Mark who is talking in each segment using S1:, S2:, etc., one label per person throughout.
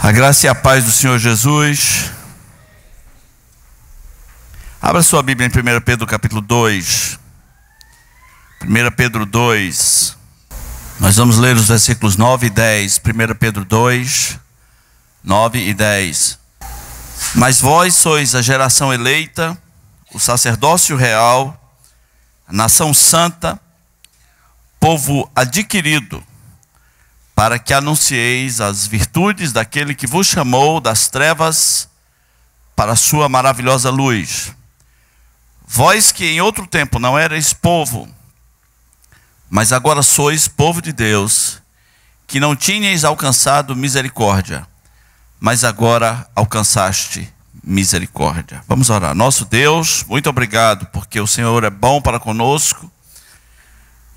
S1: A graça e a paz do Senhor Jesus. Abra sua Bíblia em 1 Pedro capítulo 2. 1 Pedro 2. Nós vamos ler os versículos 9 e 10. 1 Pedro 2, 9 e 10. Mas vós sois a geração eleita, o sacerdócio real, a nação santa, povo adquirido, para que anuncieis as virtudes daquele que vos chamou das trevas para a sua maravilhosa luz. Vós que em outro tempo não erais povo, mas agora sois povo de Deus, que não tinhais alcançado misericórdia, mas agora alcançaste misericórdia. Vamos orar. Nosso Deus, muito obrigado, porque o Senhor é bom para conosco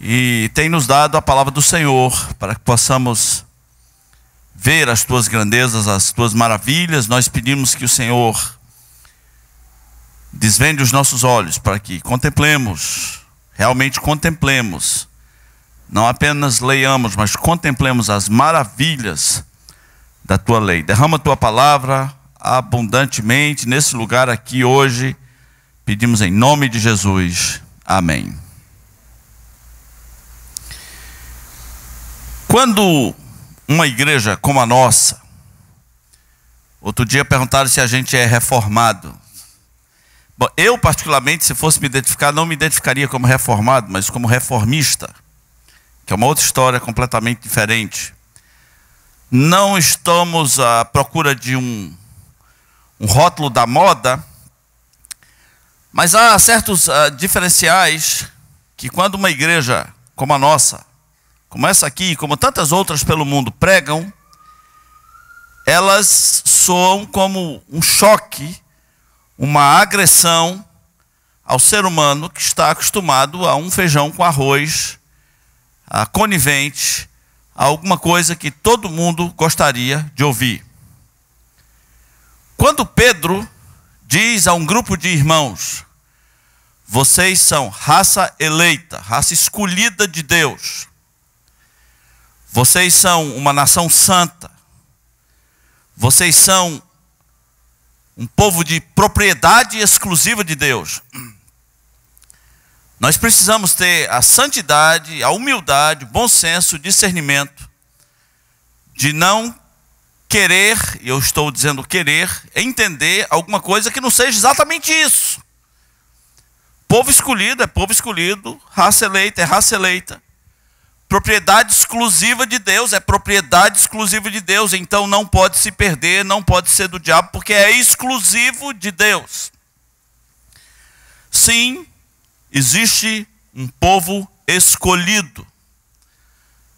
S1: e tem nos dado a palavra do Senhor, para que possamos ver as tuas grandezas, as tuas maravilhas. Nós pedimos que o Senhor desvende os nossos olhos, para que contemplemos, realmente contemplemos, não apenas leiamos, mas contemplemos as maravilhas da tua lei. Derrama a tua palavra abundantemente nesse lugar aqui hoje, pedimos em nome de Jesus, amém. Quando uma igreja como a nossa, outro dia perguntaram se a gente é reformado. Bom, eu particularmente, se fosse me identificar, não me identificaria como reformado, mas como reformista, que é uma outra história completamente diferente. Não estamos à procura de um rótulo da moda, mas há certos diferenciais que quando uma igreja como a nossa, como essa aqui, como tantas outras pelo mundo pregam, elas soam como um choque, uma agressão ao ser humano que está acostumado a um feijão com arroz, a conivente, a alguma coisa que todo mundo gostaria de ouvir. Quando Pedro diz a um grupo de irmãos: vocês são raça eleita, raça escolhida de Deus, vocês são uma nação santa, vocês são um povo de propriedade exclusiva de Deus, nós precisamos ter a santidade, a humildade, o bom senso, o discernimento de não querer, e eu estou dizendo querer, entender alguma coisa que não seja exatamente isso. Povo escolhido é povo escolhido, raça eleita é raça eleita. Propriedade exclusiva de Deus é propriedade exclusiva de Deus, então não pode se perder, não pode ser do diabo, porque é exclusivo de Deus. Sim, existe um povo escolhido.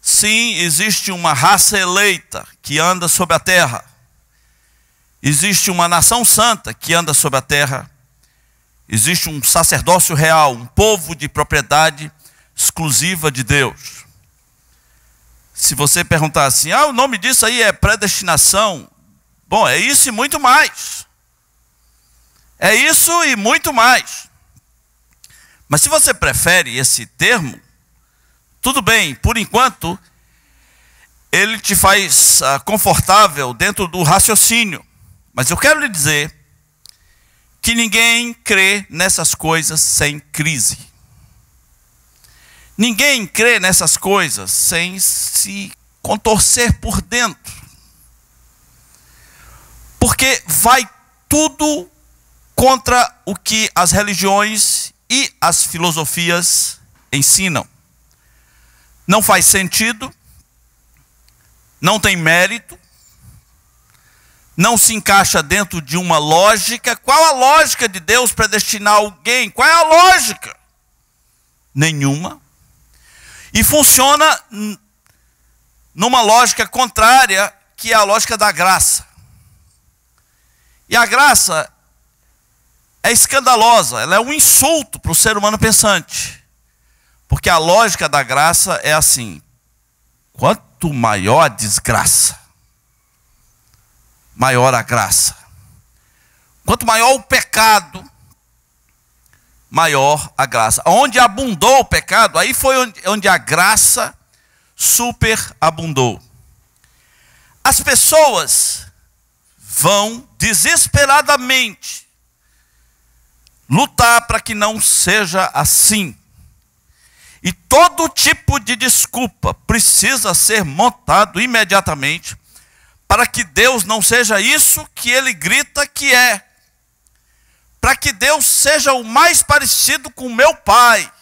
S1: Sim, existe uma raça eleita que anda sobre a terra. Existe uma nação santa que anda sobre a terra. Existe um sacerdócio real, um povo de propriedade exclusiva de Deus. Se você perguntar assim, o nome disso aí é predestinação. Bom, é isso e muito mais. É isso e muito mais. Mas se você prefere esse termo, tudo bem, por enquanto, ele te faz confortável dentro do raciocínio. Mas eu quero lhe dizer que ninguém crê nessas coisas sem crise. Ninguém crê nessas coisas sem se contorcer por dentro. Porque vai tudo contra o que as religiões e as filosofias ensinam. Não faz sentido, não tem mérito, não se encaixa dentro de uma lógica. Qual a lógica de Deus predestinar alguém? Qual é a lógica? Nenhuma. E funciona numa lógica contrária, que é a lógica da graça. E a graça é escandalosa, ela é um insulto para o ser humano pensante. Porque a lógica da graça é assim: quanto maior a desgraça, maior a graça. Quanto maior o pecado, maior a graça. Onde abundou o pecado, aí foi onde a graça superabundou. As pessoas vão desesperadamente lutar para que não seja assim. E todo tipo de desculpa precisa ser montado imediatamente para que Deus não seja isso que ele grita que é. Para que Deus seja o mais parecido com meu pai.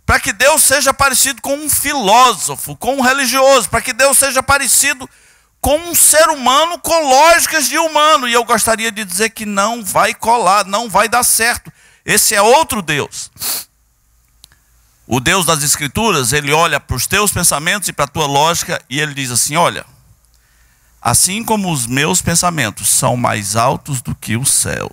S1: Para que Deus seja parecido com um filósofo, com um religioso. Para que Deus seja parecido com um ser humano com lógicas de humano. E eu gostaria de dizer que não vai colar, não vai dar certo. Esse é outro Deus. O Deus das Escrituras, ele olha para os teus pensamentos e para a tua lógica e ele diz assim, olha, assim como os meus pensamentos são mais altos do que os céus.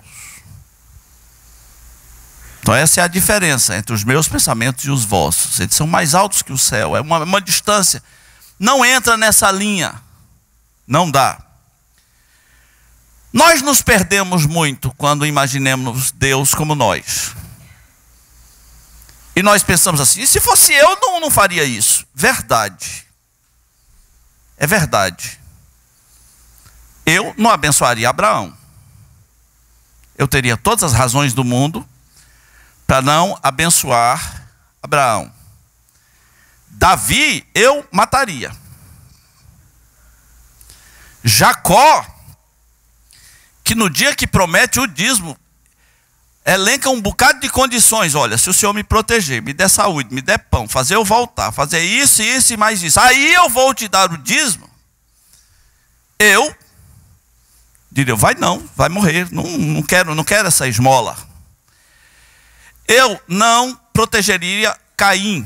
S1: Então essa é a diferença entre os meus pensamentos e os vossos. Eles são mais altos que o céu, é uma distância. Não entra nessa linha, não dá. Nós nos perdemos muito quando imaginemos Deus como nós. E nós pensamos assim, e se fosse eu, não faria isso. Verdade. É verdade. Eu não abençoaria Abraão. Eu teria todas as razões do mundo para não abençoar Abraão. Davi, eu mataria. Jacó, que no dia que promete o dízimo, elenca um bocado de condições. Olha, se o Senhor me proteger, me der saúde, me der pão, fazer eu voltar, fazer isso, isso e mais isso, aí eu vou te dar o dízimo. Eu diria, vai morrer, não quero essa esmola. Eu não protegeria Caim.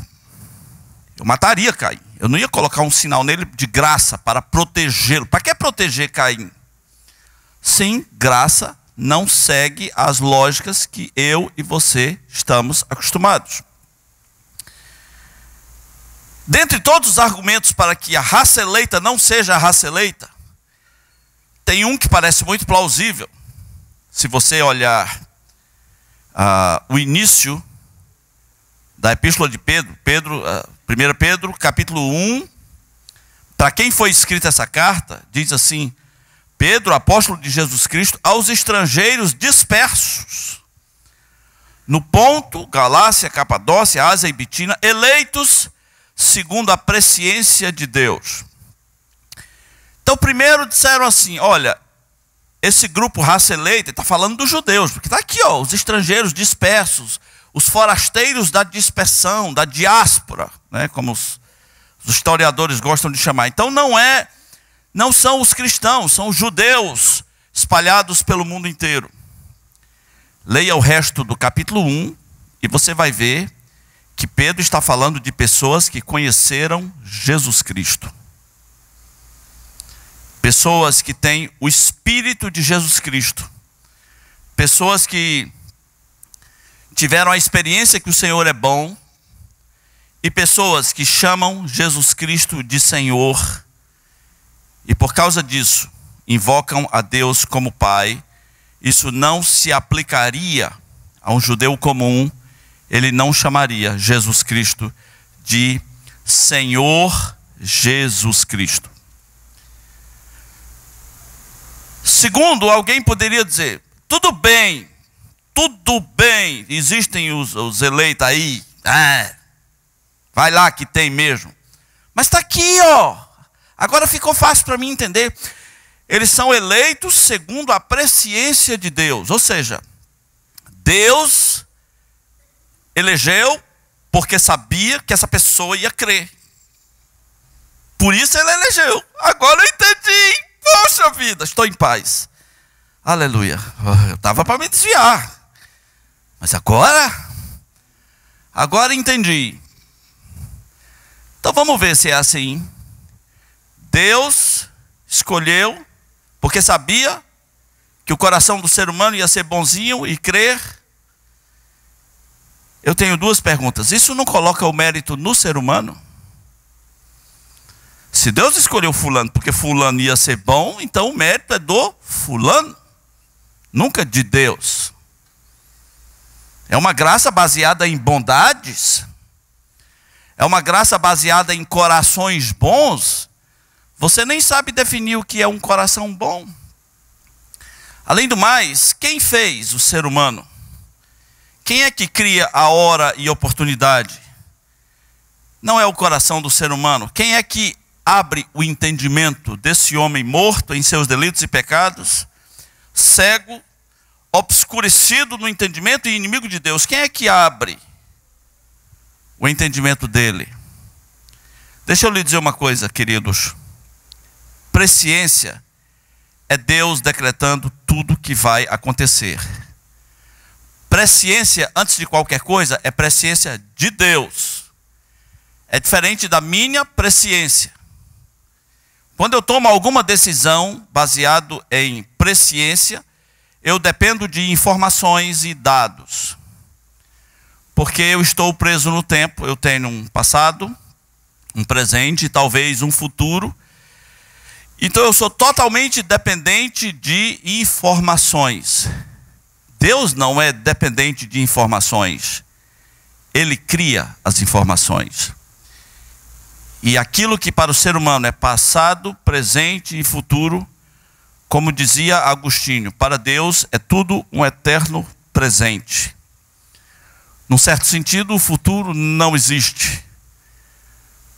S1: Eu mataria Caim. Eu não ia colocar um sinal nele de graça para protegê-lo. Para que proteger Caim? Sim, graça não segue as lógicas que eu e você estamos acostumados. Dentre todos os argumentos para que a raça eleita não seja a raça eleita, tem um que parece muito plausível. Se você olhar o início da epístola de Pedro, 1 Pedro, capítulo 1, para quem foi escrita essa carta, diz assim, Pedro, apóstolo de Jesus Cristo, aos estrangeiros dispersos, no Ponto, Galácia, Capadócia, Ásia e Bitínia, eleitos segundo a presciência de Deus. Então, primeiro disseram assim, olha, esse grupo raça eleita, está falando dos judeus, porque está aqui, ó, os estrangeiros dispersos, os forasteiros da dispersão, da diáspora, né, como os historiadores gostam de chamar. Então, não são os cristãos, são os judeus espalhados pelo mundo inteiro. Leia o resto do capítulo 1 e você vai ver que Pedro está falando de pessoas que conheceram Jesus Cristo. Pessoas que têm o Espírito de Jesus Cristo. Pessoas que tiveram a experiência que o Senhor é bom. E pessoas que chamam Jesus Cristo de Senhor. E por causa disso, invocam a Deus como Pai. Isso não se aplicaria a um judeu comum. Ele não chamaria Jesus Cristo de Senhor Jesus Cristo. Segundo, alguém poderia dizer, tudo bem, existem os eleitos aí, vai lá que tem mesmo. Mas está aqui, ó, agora ficou fácil para mim entender. Eles são eleitos segundo a presciência de Deus, ou seja, Deus elegeu porque sabia que essa pessoa ia crer. Por isso ele elegeu. Agora eu entendi. Poxa vida, estou em paz. Aleluia. Eu estava para me desviar. Mas agora entendi. Então vamos ver se é assim. Deus escolheu, porque sabia que o coração do ser humano ia ser bonzinho e crer. Eu tenho duas perguntas. Isso não coloca o mérito no ser humano? Se Deus escolheu fulano porque fulano ia ser bom, então o mérito é do fulano, nunca de Deus. É uma graça baseada em bondades. É uma graça baseada em corações bons. Você nem sabe definir o que é um coração bom. Além do mais, quem fez o ser humano? Quem é que cria a hora e oportunidade? Não é o coração do ser humano. Quem é que abre o entendimento desse homem morto em seus delitos e pecados, cego, obscurecido no entendimento e inimigo de Deus? Quem é que abre o entendimento dele? Deixa eu lhe dizer uma coisa, queridos. Presciência é Deus decretando tudo que vai acontecer. Presciência, antes de qualquer coisa, é presciência de Deus. É diferente da minha presciência. Quando eu tomo alguma decisão baseado em presciência, eu dependo de informações e dados. Porque eu estou preso no tempo, eu tenho um passado, um presente e talvez um futuro. Então eu sou totalmente dependente de informações. Deus não é dependente de informações. Ele cria as informações. E aquilo que para o ser humano é passado, presente e futuro, como dizia Agostinho, para Deus é tudo um eterno presente. Num certo sentido, o futuro não existe.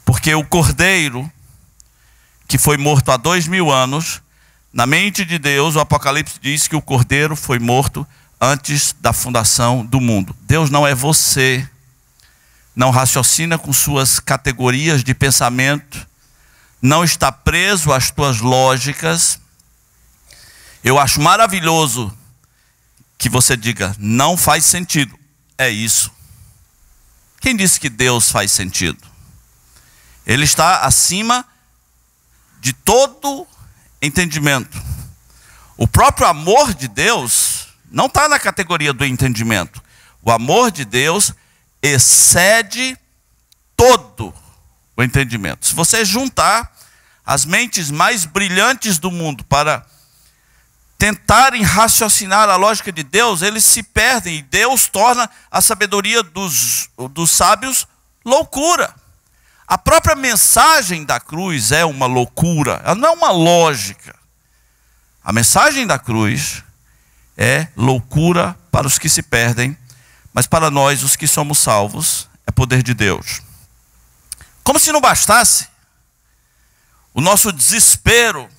S1: Porque o Cordeiro, que foi morto há 2000 anos, na mente de Deus, o Apocalipse diz que o Cordeiro foi morto antes da fundação do mundo. Deus não é você, não raciocina com suas categorias de pensamento, não está preso às tuas lógicas. Eu acho maravilhoso que você diga, não faz sentido. É isso. Quem disse que Deus faz sentido? Ele está acima de todo entendimento. O próprio amor de Deus não está na categoria do entendimento. O amor de Deus excede todo o entendimento. Se você juntar as mentes mais brilhantes do mundo para tentarem raciocinar a lógica de Deus, eles se perdem e Deus torna a sabedoria dos sábios loucura. A própria mensagem da cruz é uma loucura, ela não é uma lógica. A mensagem da cruz é loucura para os que se perdem, mas para nós, os que somos salvos, é poder de Deus. Como se não bastasse o nosso desespero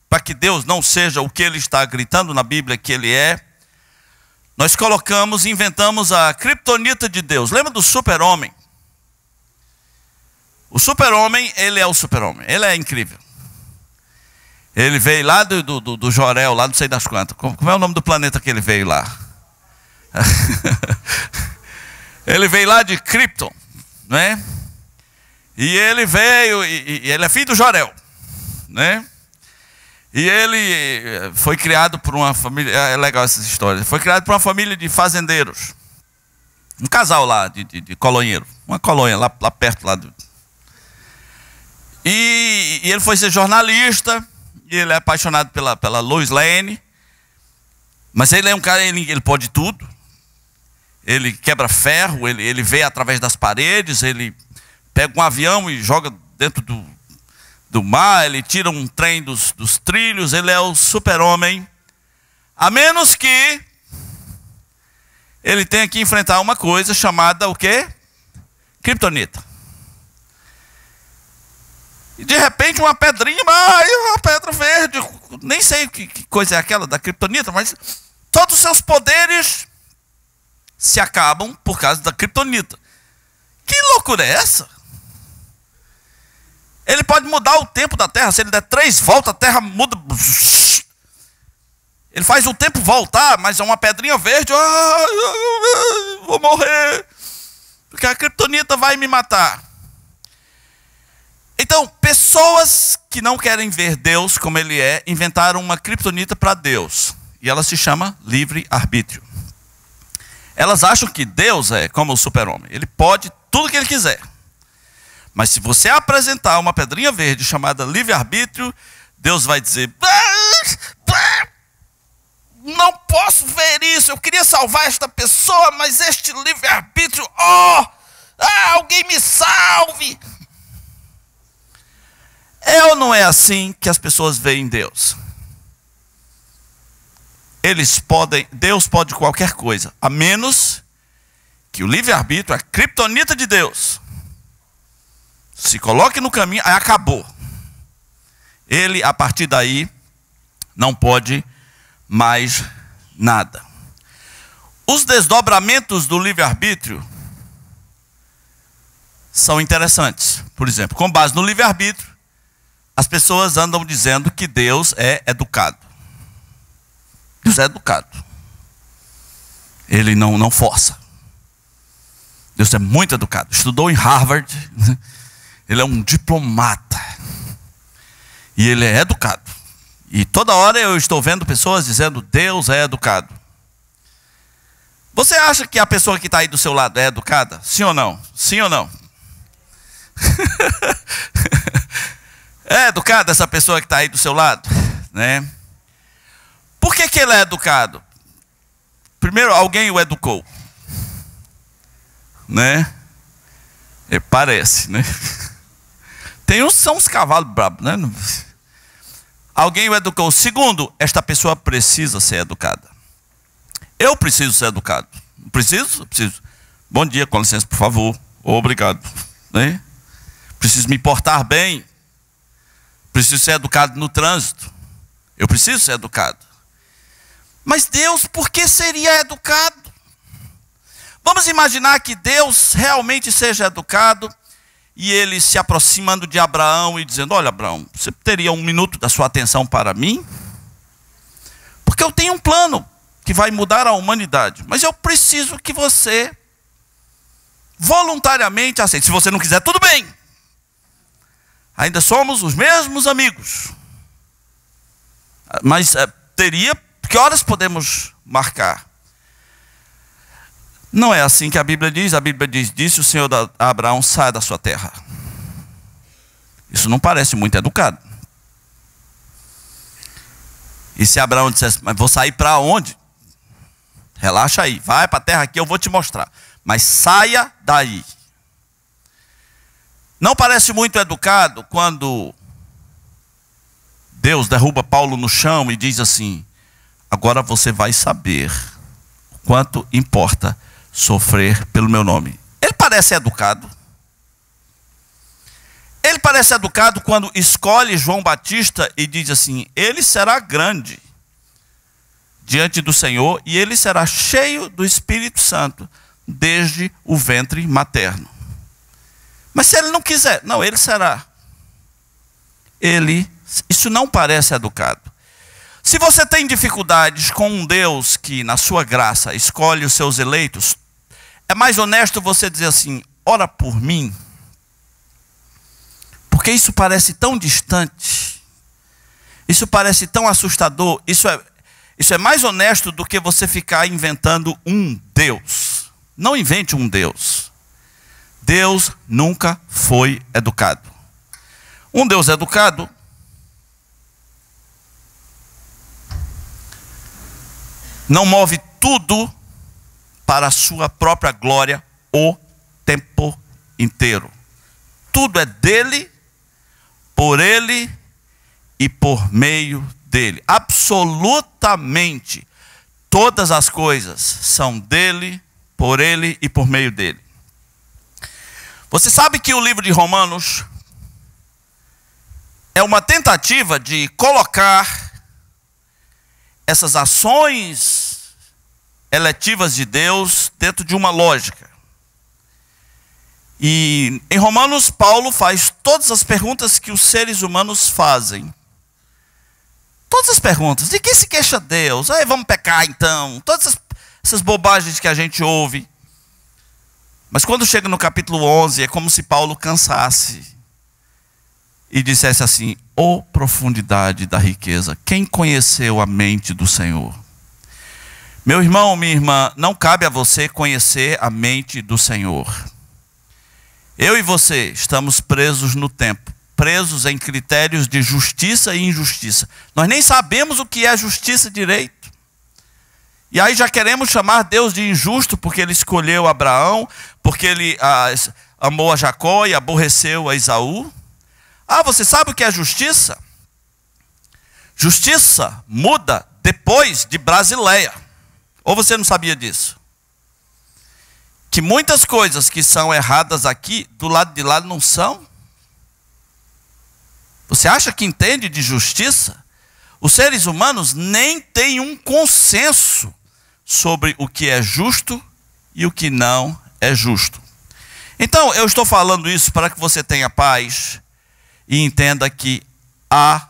S1: para que Deus não seja o que Ele está gritando na Bíblia que Ele é, nós inventamos a criptonita de Deus. Lembra do super-homem? O super-homem, ele é o super-homem, ele é incrível. Ele veio lá do Jorel, lá não sei das quantas. Como é o nome do planeta que ele veio lá? Ele veio lá de Krypton, né? E ele veio, e ele é filho do Jorel, né? E ele foi criado por uma família, é legal essas histórias, foi criado por uma família de fazendeiros. Um casal lá, de colonheiro, uma colônia lá perto. E ele foi ser jornalista, e ele é apaixonado pela Lois Lane, mas ele é um cara, ele pode tudo. Ele quebra ferro, ele vê através das paredes, ele pega um avião e joga dentro do mar, ele tira um trem dos trilhos, ele é o super-homem. A menos que ele tenha que enfrentar uma coisa chamada o quê? Kryptonita. E de repente uma pedrinha, uma pedra verde, nem sei que coisa é aquela da kryptonita, mas todos os seus poderes se acabam por causa da kryptonita. Que loucura é essa? Ele pode mudar o tempo da Terra, se ele der 3 voltas, a Terra muda. Ele faz o tempo voltar, mas é uma pedrinha verde, vou morrer, porque a kryptonita vai me matar. Então, pessoas que não querem ver Deus como Ele é, inventaram uma kryptonita para Deus. E ela se chama livre-arbítrio. Elas acham que Deus é como o super-homem. Ele pode tudo que Ele quiser. Mas se você apresentar uma pedrinha verde chamada livre-arbítrio, Deus vai dizer, não posso ver isso, eu queria salvar esta pessoa, mas este livre-arbítrio, alguém me salve. É ou não é assim que as pessoas veem Deus? Deus pode qualquer coisa, a menos que o livre-arbítrio, a criptonita de Deus, se coloque no caminho, aí acabou. Ele, a partir daí, não pode mais nada. Os desdobramentos do livre-arbítrio são interessantes. Por exemplo, com base no livre-arbítrio, as pessoas andam dizendo que Deus é educado. Deus é educado. Ele não força. Deus é muito educado. Estudou em Harvard. Ele é um diplomata. E ele é educado. E toda hora eu estou vendo pessoas dizendo: Deus é educado. Você acha que a pessoa que está aí do seu lado é educada? Sim ou não? Sim ou não? É educada essa pessoa que está aí do seu lado? Né? Por que ele é educado? Primeiro, alguém o educou. Né? Parece, né? Tem uns que são uns cavalos brabos, né? Alguém o educou. Segundo, esta pessoa precisa ser educada. Eu preciso ser educado. Preciso? Preciso. Bom dia, com licença, por favor. Obrigado. Né? Preciso me portar bem. Preciso ser educado no trânsito. Eu preciso ser educado. Mas Deus, por que seria educado? Vamos imaginar que Deus realmente seja educado e ele se aproximando de Abraão e dizendo: olha, Abraão, você teria 1 minuto da sua atenção para mim? Porque eu tenho um plano que vai mudar a humanidade, mas eu preciso que você voluntariamente aceite. Se você não quiser, tudo bem. Ainda somos os mesmos amigos. Mas que horas podemos marcar? Não é assim que a Bíblia diz. A Bíblia diz: disse o Senhor a Abraão, saia da sua terra. Isso não parece muito educado. E se Abraão dissesse: mas vou sair para onde? Relaxa aí, vai para a terra aqui, eu vou te mostrar. Mas saia daí. Não parece muito educado quando Deus derruba Paulo no chão e diz assim: agora você vai saber o quanto importa sofrer pelo meu nome. Ele parece educado. Ele parece educado quando escolhe João Batista e diz assim: ele será grande diante do Senhor e ele será cheio do Espírito Santo desde o ventre materno. Mas se ele não quiser, não, ele será. Isso não parece educado. Se você tem dificuldades com um Deus que, na sua graça, escolhe os seus eleitos, é mais honesto você dizer assim: ora por mim. Porque isso parece tão distante. Isso parece tão assustador. Isso é mais honesto do que você ficar inventando um Deus. Não invente um Deus. Deus nunca foi educado. Um Deus educado não move tudo para a sua própria glória o tempo inteiro. Tudo é dele, por ele e por meio dele. Absolutamente todas as coisas são dele, por ele e por meio dele. Você sabe que o livro de Romanos é uma tentativa de colocar essas ações eletivas de Deus dentro de uma lógica. E em Romanos, Paulo faz todas as perguntas que os seres humanos fazem. Todas as perguntas. De que se queixa Deus? Aí vamos pecar então. Todas essas bobagens que a gente ouve. Mas quando chega no capítulo 11, é como se Paulo cansasse e dissesse assim: ô profundidade da riqueza, quem conheceu a mente do Senhor? Meu irmão, minha irmã, não cabe a você conhecer a mente do Senhor. Eu e você estamos presos no tempo, presos em critérios de justiça e injustiça. Nós nem sabemos o que é justiça direito. E aí já queremos chamar Deus de injusto porque ele escolheu Abraão, porque ele amou a Jacó e aborreceu a Esaú. Ah, você sabe o que é justiça? Justiça muda depois de Brasileia. Ou você não sabia disso? Que muitas coisas que são erradas aqui, do lado de lá não são? Você acha que entende de justiça? Os seres humanos nem têm um consenso sobre o que é justo e o que não é justo. Então, eu estou falando isso para que você tenha paz e entenda que há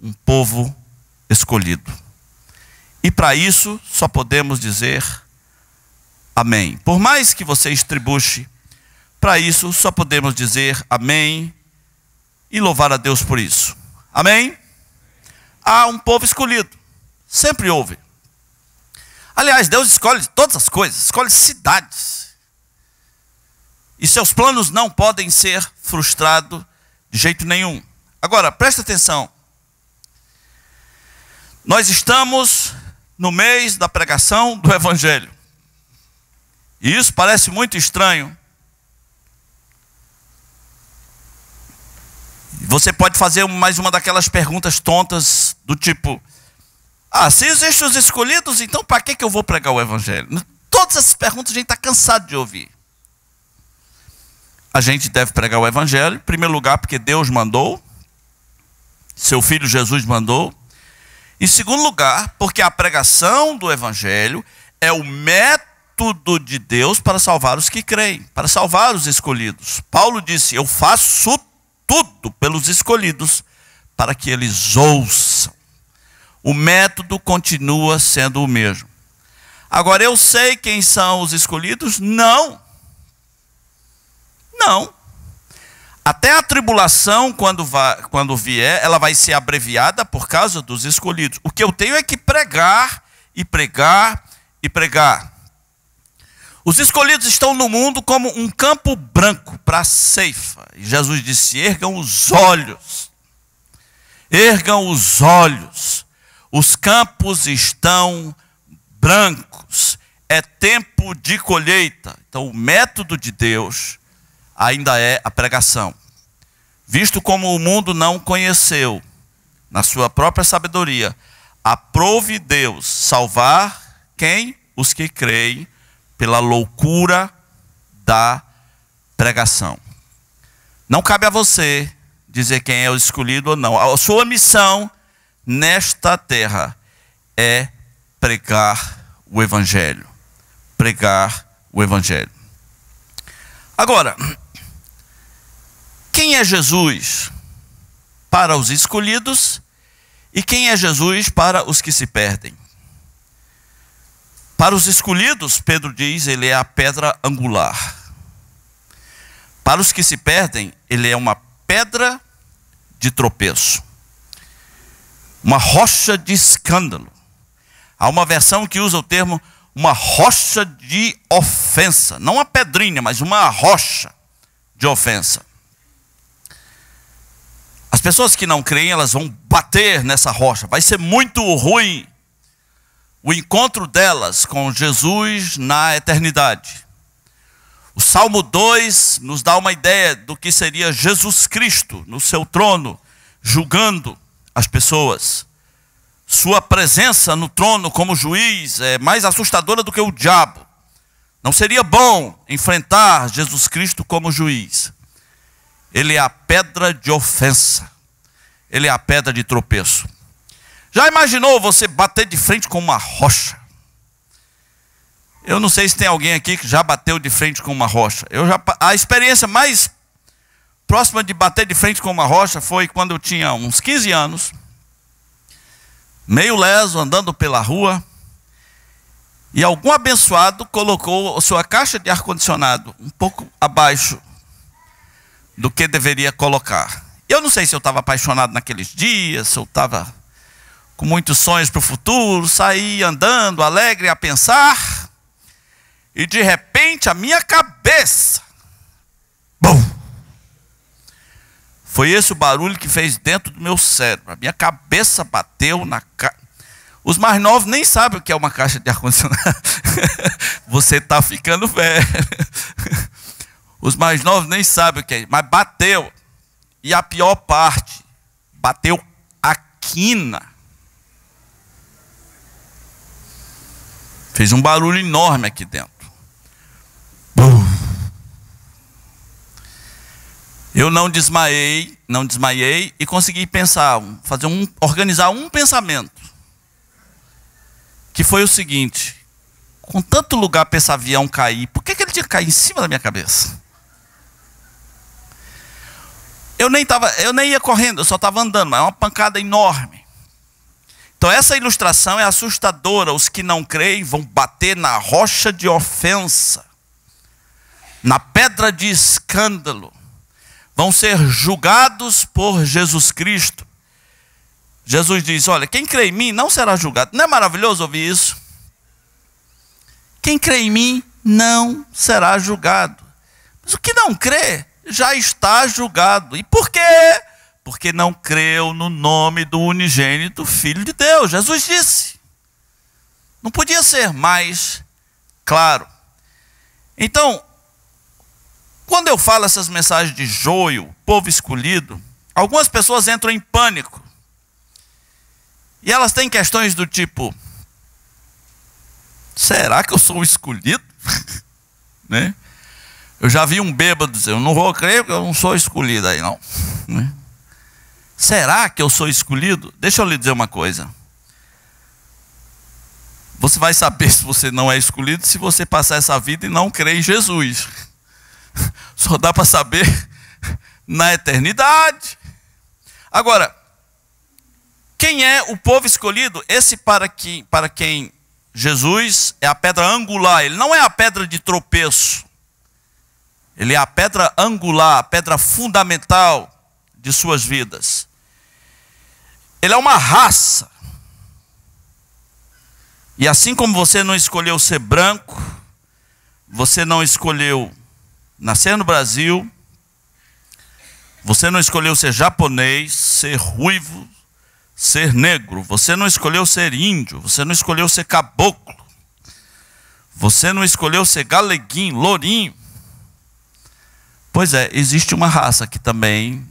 S1: um povo escolhido. E para isso, só podemos dizer amém. Por mais que você estribuche, para isso só podemos dizer amém e louvar a Deus por isso. Amém? Há um povo escolhido. Sempre houve. Aliás, Deus escolhe todas as coisas, escolhe cidades. E seus planos não podem ser frustrados de jeito nenhum. Agora, presta atenção. Nós estamos no mês da pregação do Evangelho. E isso parece muito estranho. Você pode fazer mais uma daquelas perguntas tontas do tipo: se existem os escolhidos, então para que eu vou pregar o Evangelho? Todas essas perguntas a gente está cansado de ouvir. A gente deve pregar o Evangelho, em primeiro lugar, porque Deus mandou, seu Filho Jesus mandou. Em segundo lugar, porque a pregação do Evangelho é o método de Deus para salvar os que creem, para salvar os escolhidos. Paulo disse: eu faço tudo pelos escolhidos, para que eles ouçam. O método continua sendo o mesmo. Agora, eu sei quem são os escolhidos? Não. Não. Até a tribulação, quando vier, ela vai ser abreviada por causa dos escolhidos. O que eu tenho é que pregar, e pregar, e pregar. Os escolhidos estão no mundo como um campo branco para a ceifa. E Jesus disse: ergam os olhos. Ergam os olhos. Os campos estão brancos. É tempo de colheita. Então, o método de Deus ainda é a pregação. Visto como o mundo não conheceu, na sua própria sabedoria, aprove Deus salvar quem? Os que creem pela loucura da pregação. Não cabe a você dizer quem é o escolhido ou não. A sua missão nesta terra é pregar o Evangelho. Pregar o Evangelho. Agora, quem é Jesus para os escolhidos e quem é Jesus para os que se perdem? Para os escolhidos, Pedro diz, ele é a pedra angular. Para os que se perdem, ele é uma pedra de tropeço. Uma rocha de escândalo. Há uma versão que usa o termo uma rocha de ofensa. Não uma pedrinha, mas uma rocha de ofensa. As pessoas que não creem, elas vão bater nessa rocha. Vai ser muito ruim o encontro delas com Jesus na eternidade. O Salmo 2 nos dá uma ideia do que seria Jesus Cristo no seu trono, julgando as pessoas. Sua presença no trono como juiz é mais assustadora do que o diabo. Não seria bom enfrentar Jesus Cristo como juiz. Ele é a pedra de ofensa. Ele é a pedra de tropeço. Já imaginou você bater de frente com uma rocha? Eu não sei se tem alguém aqui que já bateu de frente com uma rocha. A experiência mais próxima de bater de frente com uma rocha foi quando eu tinha uns 15 anos. Meio leso, andando pela rua. E algum abençoado colocou a sua caixa de ar-condicionado um pouco abaixo do que deveria colocar. Eu não sei se eu estava apaixonado naqueles dias, se eu estava com muitos sonhos para o futuro, saí andando, alegre a pensar, e de repente a minha cabeça, bum! Foi esse o barulho que fez dentro do meu cérebro. A minha cabeça bateu na Os mais novos nem sabem o que é uma caixa de ar-condicionado. Você está ficando velho. Os mais novos nem sabem o que é, mas bateu. E a pior parte, bateu a quina. Fez um barulho enorme aqui dentro. Eu não desmaiei e consegui pensar, organizar um pensamento. Que foi o seguinte: com tanto lugar para esse avião cair, por que ele tinha que cair em cima da minha cabeça? Eu nem ia correndo, eu só estava andando, mas é uma pancada enorme. Então essa ilustração é assustadora. Os que não creem vão bater na rocha de ofensa, na pedra de escândalo, vão ser julgados por Jesus Cristo. Jesus diz: olha, quem crê em mim não será julgado. Não é maravilhoso ouvir isso? Quem crê em mim não será julgado. Mas o que não crê já está julgado. E por quê? Porque não creu no nome do unigênito Filho de Deus. Jesus disse. Não podia ser mais claro. Então, quando eu falo essas mensagens de joio, povo escolhido, algumas pessoas entram em pânico. E elas têm questões do tipo: será que eu sou o escolhido? Né? Eu já vi um bêbado dizer: eu não vou crer porque eu não sou escolhido aí não. Né? Será que eu sou escolhido? Deixa eu lhe dizer uma coisa. Você vai saber se você não é escolhido se você passar essa vida e não crer em Jesus. Só dá para saber na eternidade. Agora, quem é o povo escolhido? Esse para quem Jesus é a pedra angular. Ele não é a pedra de tropeço. Ele é a pedra angular, a pedra fundamental de suas vidas. Ele é uma raça. E assim como você não escolheu ser branco, você não escolheu nascer no Brasil, você não escolheu ser japonês, ser ruivo, ser negro, você não escolheu ser índio, você não escolheu ser caboclo, você não escolheu ser galeguinho, lourinho. Pois é, existe uma raça que também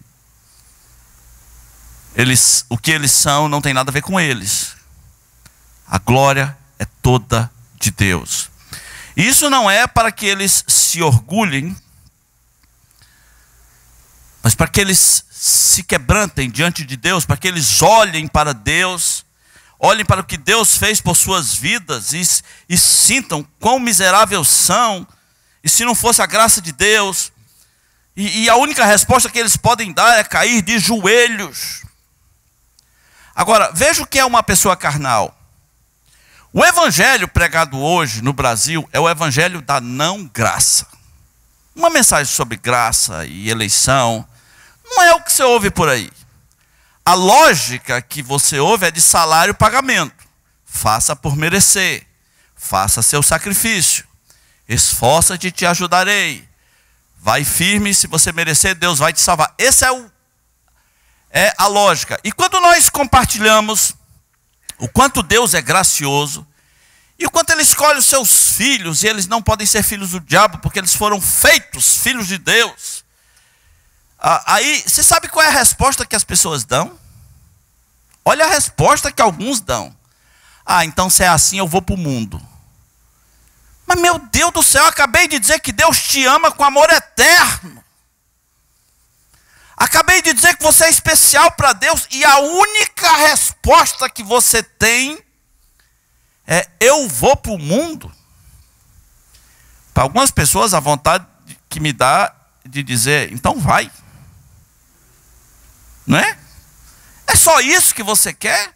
S1: o que eles são não tem nada a ver com eles. A glória é toda de Deus. Isso não é para que eles se orgulhem, mas para que eles se quebrantem diante de Deus, para que eles olhem para Deus, olhem para o que Deus fez por suas vidas e sintam quão miseráveis são, e se não fosse a graça de Deus, e a única resposta que eles podem dar é cair de joelhos. Agora, veja o que é uma pessoa carnal. O evangelho pregado hoje no Brasil é o evangelho da não graça. Uma mensagem sobre graça e eleição não é o que você ouve por aí. A lógica que você ouve é de salário e pagamento. Faça por merecer. Faça seu sacrifício. Esforça-te e te ajudarei. Vai firme, se você merecer, Deus vai te salvar. Essa é a lógica. E quando nós compartilhamos o quanto Deus é gracioso, e o quanto Ele escolhe os seus filhos, e eles não podem ser filhos do diabo, porque eles foram feitos filhos de Deus. Aí, você sabe qual é a resposta que as pessoas dão? Olha a resposta que alguns dão. Então se é assim, eu vou para o mundo. Mas meu Deus do céu, eu acabei de dizer que Deus te ama com amor eterno. Acabei de dizer que você é especial para Deus, e a única resposta que você tem é: eu vou para o mundo. Para algumas pessoas, a vontade que me dá de dizer: então vai. Não é? É só isso que você quer?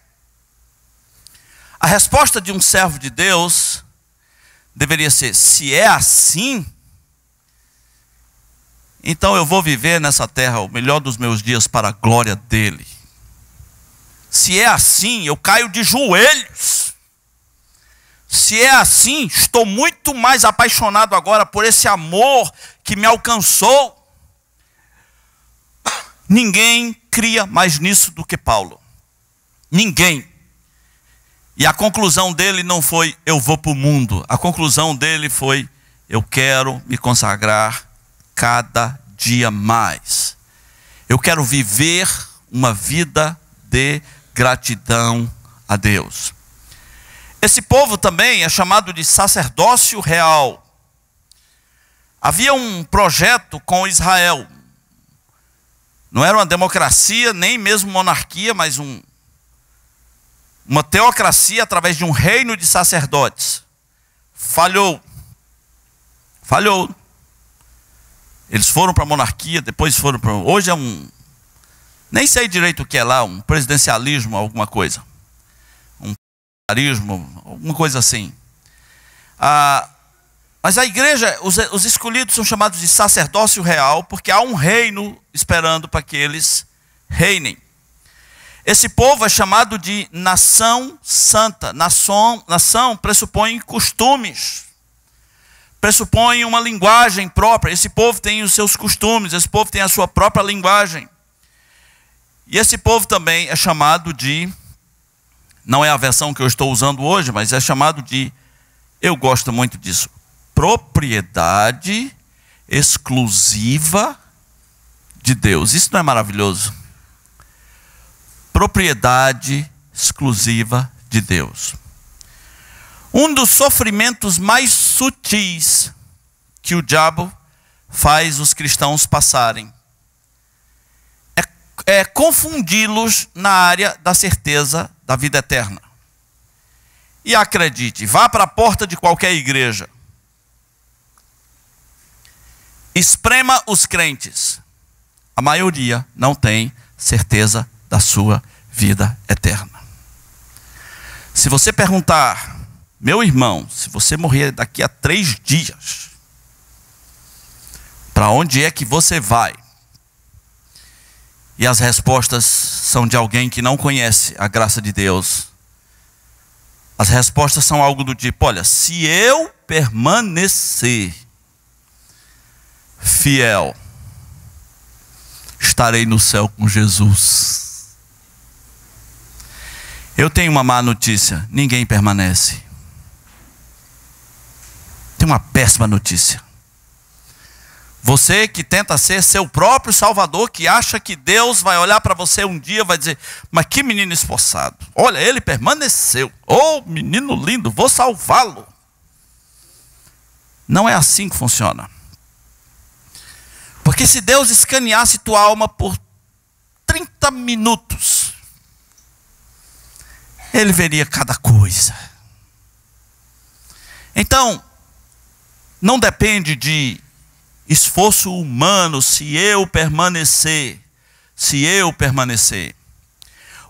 S1: A resposta de um servo de Deus deveria ser: se é assim, então eu vou viver nessa terra o melhor dos meus dias para a glória dele. Se é assim, eu caio de joelhos. Se é assim, estou muito mais apaixonado agora por esse amor que me alcançou. Ninguém cria mais nisso do que Paulo. Ninguém. E a conclusão dele não foi: eu vou para o mundo. A conclusão dele foi: eu quero me consagrar cada dia mais. Eu quero viver uma vida de gratidão a Deus. Esse povo também é chamado de sacerdócio real. Havia um projeto com Israel. Não era uma democracia, nem mesmo monarquia, mas uma teocracia através de um reino de sacerdotes. Falhou. Eles foram para a monarquia, depois foram para... Hoje é nem sei direito o que é lá, um presidencialismo, alguma coisa. Um parlamentarismo, alguma coisa assim. Mas a igreja, os escolhidos são chamados de sacerdócio real, porque há um reino esperando para que eles reinem. Esse povo é chamado de nação santa. Nação pressupõe costumes, pressupõe uma linguagem própria. Esse povo tem os seus costumes, esse povo tem a sua própria linguagem. E esse povo também é chamado de, não é a versão que eu estou usando hoje, mas é chamado de, eu gosto muito disso, propriedade exclusiva de Deus. Isso não é maravilhoso? Propriedade exclusiva de Deus. Um dos sofrimentos mais sutis que o diabo faz os cristãos passarem é confundi-los na área da certeza da vida eterna. E acredite, vá para a porta de qualquer igreja, esprema os crentes, a maioria não tem certeza da sua vida eterna. Se você perguntar, meu irmão, se você morrer daqui a 3 dias, para onde é que você vai? E as respostas são de alguém que não conhece a graça de Deus. As respostas são algo do tipo, olha, se eu permanecer fiel, estarei no céu com Jesus. Eu tenho uma má notícia, ninguém permanece. Tem uma péssima notícia. Você que tenta ser seu próprio salvador, que acha que Deus vai olhar para você um dia e vai dizer, mas que menino esforçado, olha, ele permaneceu, oh menino lindo, vou salvá-lo. Não é assim que funciona. Porque se Deus escaneasse tua alma por 30 minutos, Ele veria cada coisa. Então, não depende de esforço humano se eu permanecer.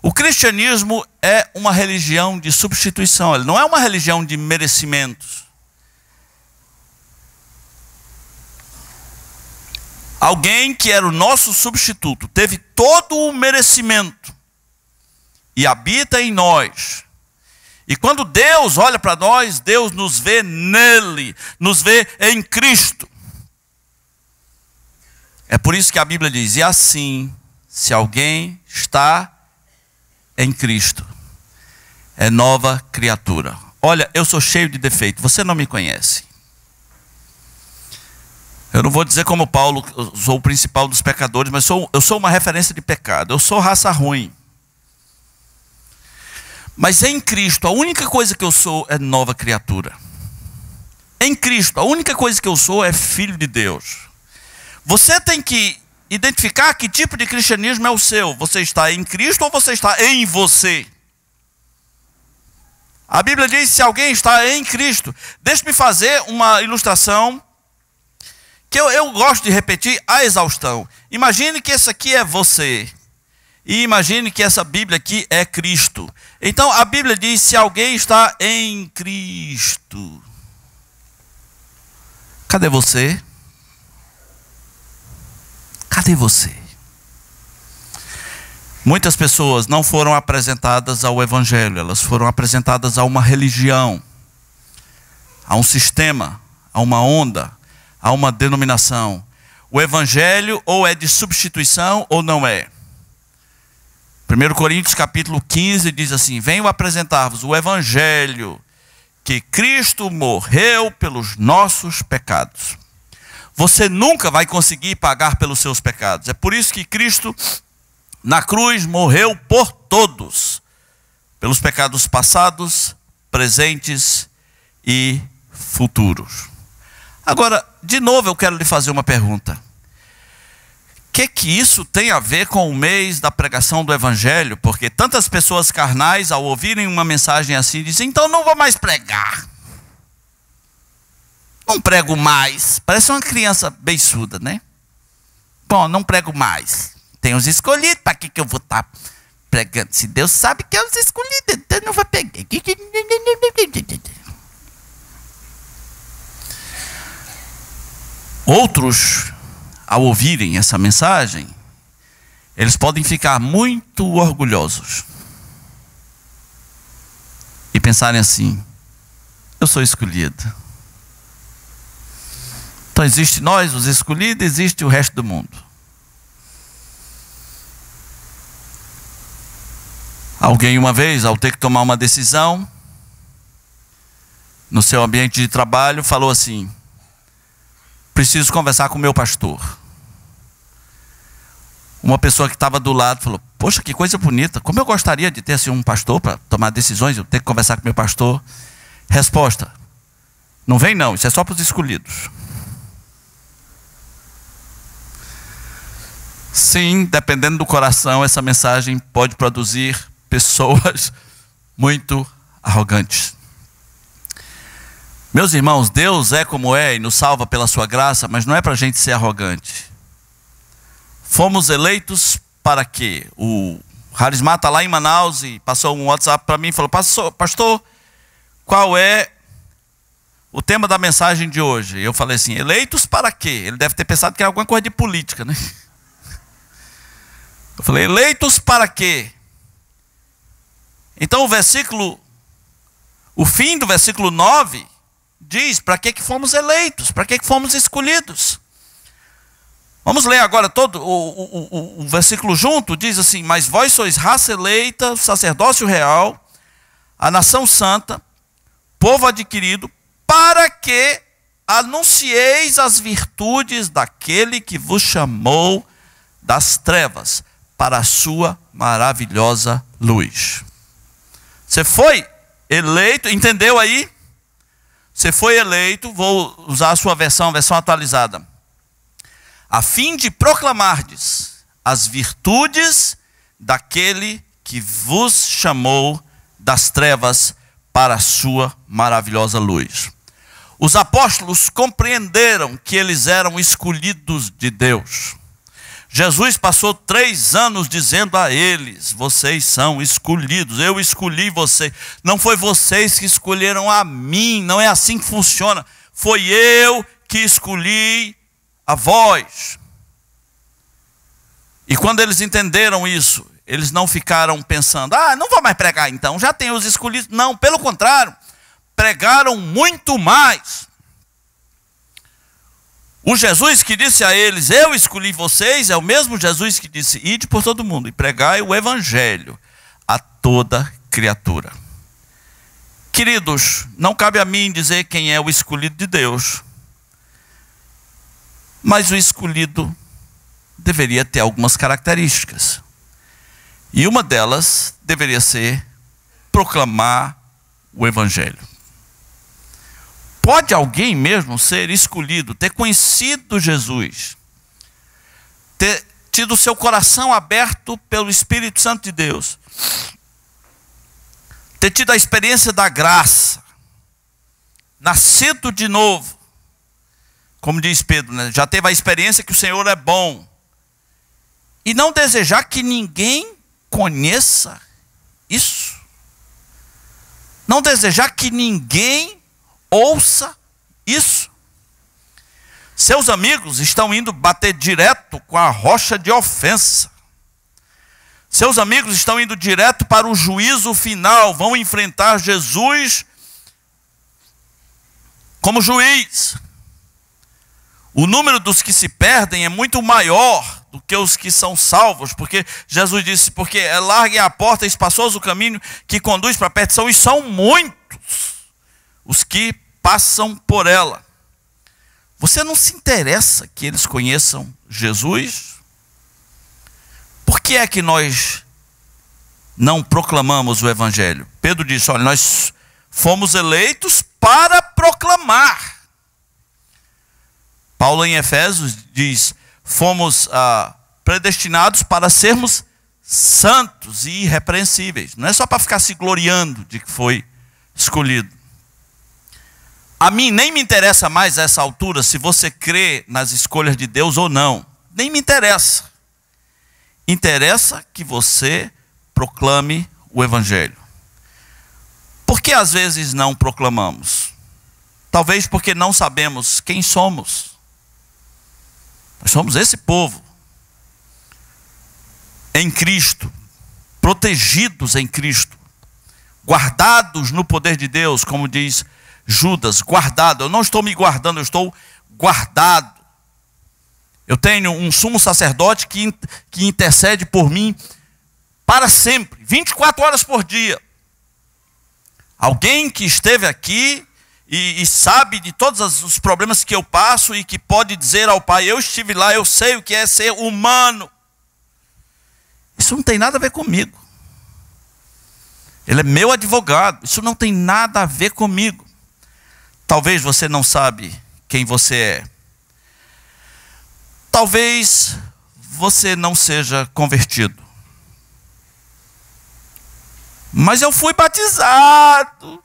S1: O cristianismo é uma religião de substituição, ele não é uma religião de merecimentos. Alguém que era o nosso substituto, teve todo o merecimento e habita em nós. E quando Deus olha para nós, Deus nos vê nele, nos vê em Cristo. É por isso que a Bíblia diz, e assim, se alguém está em Cristo, é nova criatura. Olha, eu sou cheio de defeito, você não me conhece. Eu não vou dizer como Paulo, eu sou o principal dos pecadores, mas eu sou uma referência de pecado, eu sou raça ruim. Mas em Cristo, a única coisa que eu sou é nova criatura. Em Cristo, a única coisa que eu sou é filho de Deus. Você tem que identificar que tipo de cristianismo é o seu. Você está em Cristo ou você está em você? A Bíblia diz, se alguém está em Cristo. Deixe-me fazer uma ilustração que eu gosto de repetir a exaustão. Imagine que esse aqui é você. E imagine que essa Bíblia aqui é Cristo. Então a Bíblia diz, se alguém está em Cristo. Cadê você? Cadê você? Muitas pessoas não foram apresentadas ao Evangelho, elas foram apresentadas a uma religião, a um sistema, a uma onda, a uma denominação. O Evangelho ou é de substituição ou não é. 1 Coríntios capítulo 15 diz assim, venho apresentar-vos o Evangelho, que Cristo morreu pelos nossos pecados. Você nunca vai conseguir pagar pelos seus pecados. É por isso que Cristo, na cruz, morreu por todos. Pelos pecados passados, presentes e futuros. Agora, de novo eu quero lhe fazer uma pergunta. O que isso tem a ver com o mês da pregação do Evangelho? Porque tantas pessoas carnais, ao ouvirem uma mensagem assim, dizem, então não vou mais pregar. Não prego mais. Parece uma criança beiçuda, né? Bom, não prego mais. Tem os escolhidos, para que eu vou estar pregando? Se Deus sabe que é os escolhidos, então não vou pegar. Outros, ao ouvirem essa mensagem, eles podem ficar muito orgulhosos e pensarem assim, eu sou escolhido. Então existe nós, os escolhidos, existe o resto do mundo. Alguém uma vez, ao ter que tomar uma decisão, no seu ambiente de trabalho, falou assim, preciso conversar com o meu pastor. Uma pessoa que estava do lado falou, poxa, que coisa bonita, como eu gostaria de ter assim, um pastor para tomar decisões, eu ter que conversar com o meu pastor. Resposta, não vem não, isso é só para os escolhidos. Sim, dependendo do coração, essa mensagem pode produzir pessoas muito arrogantes. Meus irmãos, Deus é como é e nos salva pela sua graça, mas não é para a gente ser arrogante. Fomos eleitos para quê? O Harisma está lá em Manaus e passou um WhatsApp para mim e falou, pastor, qual é o tema da mensagem de hoje? Eu falei assim, eleitos para quê? Ele deve ter pensado que era alguma coisa de política, né? Eu falei, eleitos para quê? Então o fim do versículo 9 diz para que fomos eleitos, para que fomos escolhidos. Vamos ler agora todo o versículo junto, diz assim, mas vós sois raça eleita, sacerdócio real, a nação santa, povo adquirido, para que anuncieis as virtudes daquele que vos chamou das trevas para a sua maravilhosa luz. Você foi eleito, entendeu aí? Você foi eleito, vou usar a sua versão, a versão atualizada, a fim de proclamardes as virtudes daquele que vos chamou das trevas para a sua maravilhosa luz. Os apóstolos compreenderam que eles eram escolhidos de Deus. Jesus passou 3 anos dizendo a eles, vocês são escolhidos, eu escolhi vocês. Não foi vocês que escolheram a mim, não é assim que funciona. Foi eu que escolhi a vós. E quando eles entenderam isso, eles não ficaram pensando, não vou mais pregar então, já tem os escolhidos. Não, pelo contrário, pregaram muito mais. O Jesus que disse a eles, eu escolhi vocês, é o mesmo Jesus que disse, ide por todo mundo e pregai o Evangelho a toda criatura. Queridos, não cabe a mim dizer quem é o escolhido de Deus, mas o escolhido deveria ter algumas características. E uma delas deveria ser proclamar o Evangelho. Pode alguém mesmo ser escolhido, ter conhecido Jesus, ter tido seu coração aberto pelo Espírito Santo de Deus, ter tido a experiência da graça, nascido de novo, como diz Pedro, né? Já teve a experiência que o Senhor é bom, e não desejar que ninguém conheça isso, não desejar que ninguém ouça isso. Seus amigos estão indo bater direto com a rocha de ofensa. Seus amigos estão indo direto para o juízo final, vão enfrentar Jesus como juiz. O número dos que se perdem é muito maior do que os que são salvos, porque Jesus disse, porque é larga é a porta, espaçoso o caminho que conduz para a perdição, e são muitos os que passam por ela. Você não se interessa que eles conheçam Jesus? Por que é que nós não proclamamos o Evangelho? Pedro disse, olha, nós fomos eleitos para proclamar. Paulo em Efésios diz, fomos predestinados para sermos santos e irrepreensíveis. Não é só para ficar se gloriando de que foi escolhido. A mim nem me interessa mais a essa altura se você crê nas escolhas de Deus ou não. Nem me interessa. Interessa que você proclame o Evangelho. Por que às vezes não proclamamos? Talvez porque não sabemos quem somos. Nós somos esse povo. Em Cristo. Protegidos em Cristo. Guardados no poder de Deus, como diz Judas, guardado. Eu não estou me guardando, eu estou guardado. Eu tenho um sumo sacerdote que intercede por mim para sempre, 24 horas por dia. Alguém que esteve aqui e sabe de todos os problemas que eu passo e que pode dizer ao Pai, eu estive lá, eu sei o que é ser humano. Isso não tem nada a ver comigo. Ele é meu advogado, isso não tem nada a ver comigo. Talvez você não sabe quem você é. Talvez você não seja convertido. Mas eu fui batizado.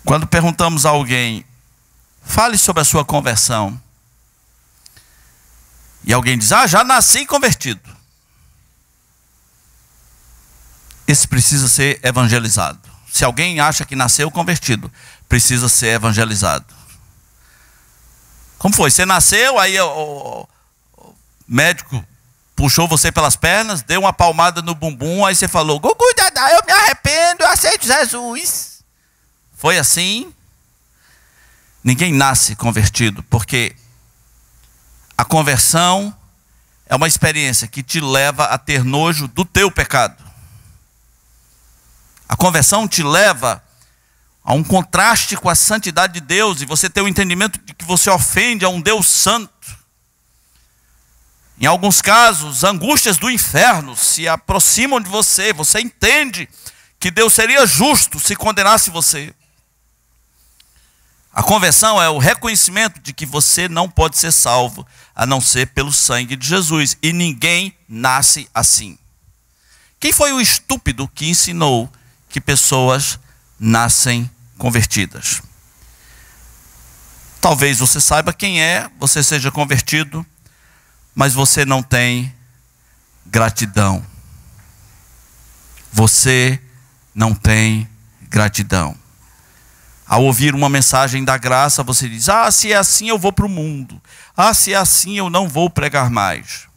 S1: Quando perguntamos a alguém, fale sobre a sua conversão. E alguém diz, já nasci convertido. Esse precisa ser evangelizado. Se alguém acha que nasceu convertido, precisa ser evangelizado. Como foi? Você nasceu, aí o médico puxou você pelas pernas, deu uma palmada no bumbum, aí você falou, Gugu, Dadá, eu me arrependo, eu aceito Jesus. Foi assim? Ninguém nasce convertido, porque a conversão é uma experiência que te leva a ter nojo do teu pecado. A conversão te leva a um contraste com a santidade de Deus, e você tem o entendimento de que você ofende a um Deus santo. Em alguns casos, angústias do inferno se aproximam de você. Você entende que Deus seria justo se condenasse você. A conversão é o reconhecimento de que você não pode ser salvo a não ser pelo sangue de Jesus. E ninguém nasce assim. Quem foi o estúpido que ensinou que pessoas nascem convertidas? Talvez você saiba quem é, você seja convertido, mas você não tem gratidão. Você não tem gratidão. Ao ouvir uma mensagem da graça, você diz, se é assim eu vou para o mundo. Se é assim eu não vou pregar mais.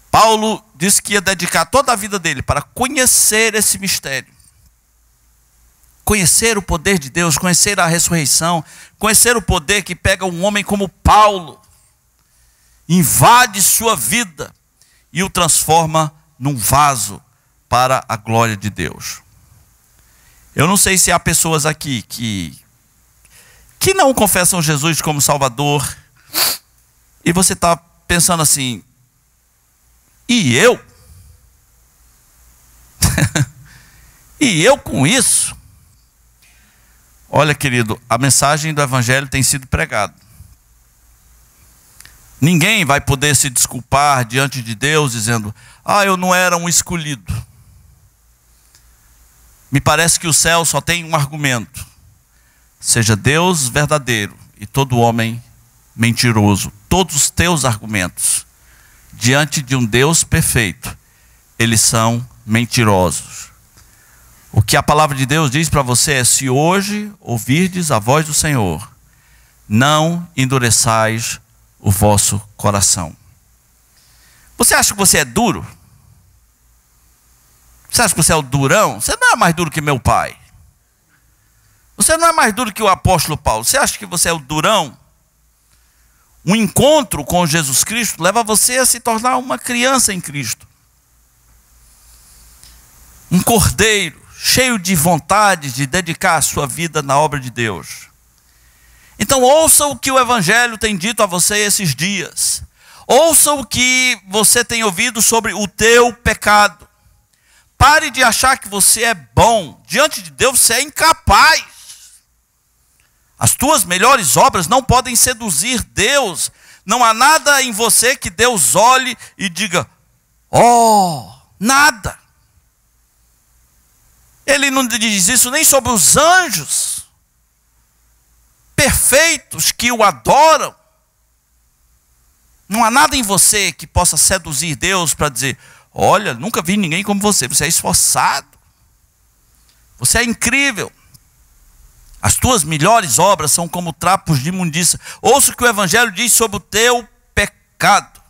S1: Paulo disse que ia dedicar toda a vida dele para conhecer esse mistério. Conhecer o poder de Deus, conhecer a ressurreição, conhecer o poder que pega um homem como Paulo, invade sua vida e o transforma num vaso para a glória de Deus. Eu não sei se há pessoas aqui que não confessam Jesus como Salvador, e você está pensando assim, e eu? E eu com isso? Olha, querido, a mensagem do Evangelho tem sido pregada. Ninguém vai poder se desculpar diante de Deus dizendo, eu não era um escolhido. Me parece que o céu só tem um argumento. Seja Deus verdadeiro e todo homem mentiroso. Todos os teus argumentos diante de um Deus perfeito, eles são mentirosos. O que a palavra de Deus diz para você é, se hoje ouvirdes a voz do Senhor, não endureçais o vosso coração. Você acha que você é duro? Você acha que você é o durão? Você não é mais duro que meu pai. Você não é mais duro que o apóstolo Paulo. Você acha que você é o durão? Um encontro com Jesus Cristo leva você a se tornar uma criança em Cristo. Um cordeiro cheio de vontade de dedicar a sua vida na obra de Deus. Então ouça o que o Evangelho tem dito a você esses dias. Ouça o que você tem ouvido sobre o teu pecado. Pare de achar que você é bom. Diante de Deus você é incapaz. As tuas melhores obras não podem seduzir Deus. Não há nada em você que Deus olhe e diga: oh, nada. Ele não diz isso nem sobre os anjos perfeitos que o adoram. Não há nada em você que possa seduzir Deus para dizer: olha, nunca vi ninguém como você. Você é esforçado. Você é incrível. As tuas melhores obras são como trapos de imundícia. Ouça o que o Evangelho diz sobre o teu pecado.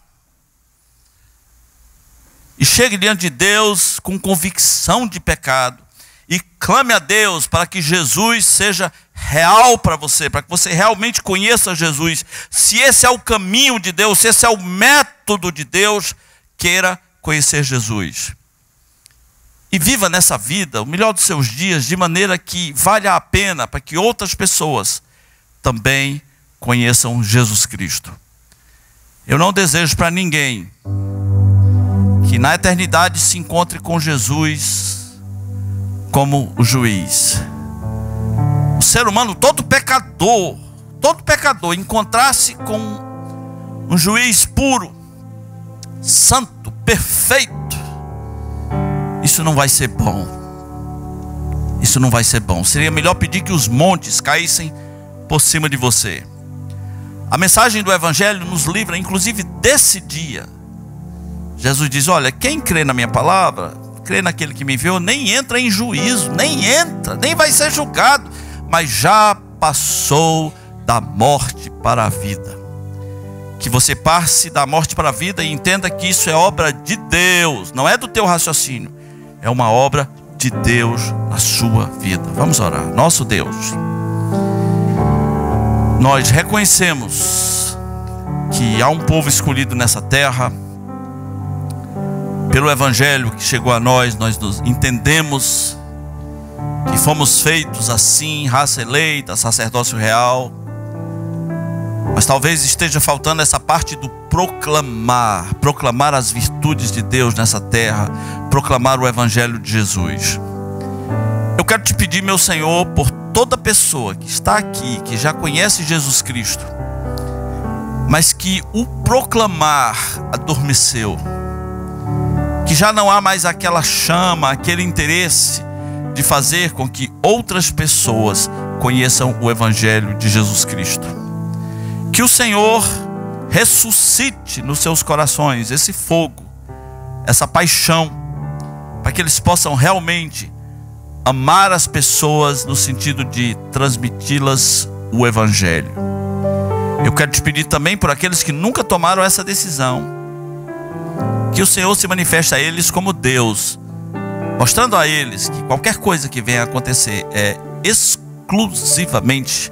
S1: E chegue diante de Deus com convicção de pecado. E clame a Deus para que Jesus seja real para você. Para que você realmente conheça Jesus. Se esse é o caminho de Deus, se esse é o método de Deus, queira conhecer Jesus. E viva nessa vida o melhor dos seus dias de maneira que valha a pena para que outras pessoas também conheçam Jesus Cristo. Eu não desejo para ninguém que na eternidade se encontre com Jesus como o juiz. O ser humano, todo pecador, encontrar-se com um juiz puro, santo, perfeito, isso não vai ser bom. Isso não vai ser bom. Seria melhor pedir que os montes caíssem por cima de você. A mensagem do Evangelho nos livra, inclusive, desse dia. Jesus diz: olha, quem crê na minha palavra, crê naquele que me enviou, nem entra em juízo, nem vai ser julgado, mas já passou da morte para a vida. Que você passe da morte para a vida e entenda que isso é obra de Deus, não é do teu raciocínio. É uma obra de Deus na sua vida. Vamos orar. Nosso Deus, nós reconhecemos que há um povo escolhido nessa terra. Pelo Evangelho que chegou a nós nos entendemos que fomos feitos assim, raça eleita, sacerdócio real. Mas talvez esteja faltando essa parte do proclamar as virtudes de Deus nessa terra, proclamar o Evangelho de Jesus. Eu quero te pedir, meu Senhor, por toda pessoa que está aqui, que já conhece Jesus Cristo, mas que o proclamar adormeceu, que já não há mais aquela chama, aquele interesse de fazer com que outras pessoas conheçam o Evangelho de Jesus Cristo. Que o Senhor ressuscite nos seus corações esse fogo, essa paixão, para que eles possam realmente amar as pessoas no sentido de transmiti-las o Evangelho. Eu quero te pedir também por aqueles que nunca tomaram essa decisão, que o Senhor se manifeste a eles como Deus, mostrando a eles que qualquer coisa que venha a acontecer é exclusivamente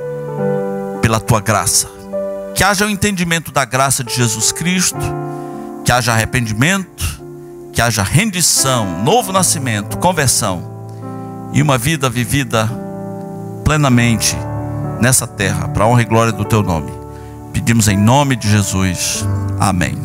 S1: pela tua graça. Que haja o entendimento da graça de Jesus Cristo, que haja arrependimento, que haja rendição, novo nascimento, conversão e uma vida vivida plenamente nessa terra, para a honra e glória do teu nome. Pedimos em nome de Jesus. Amém.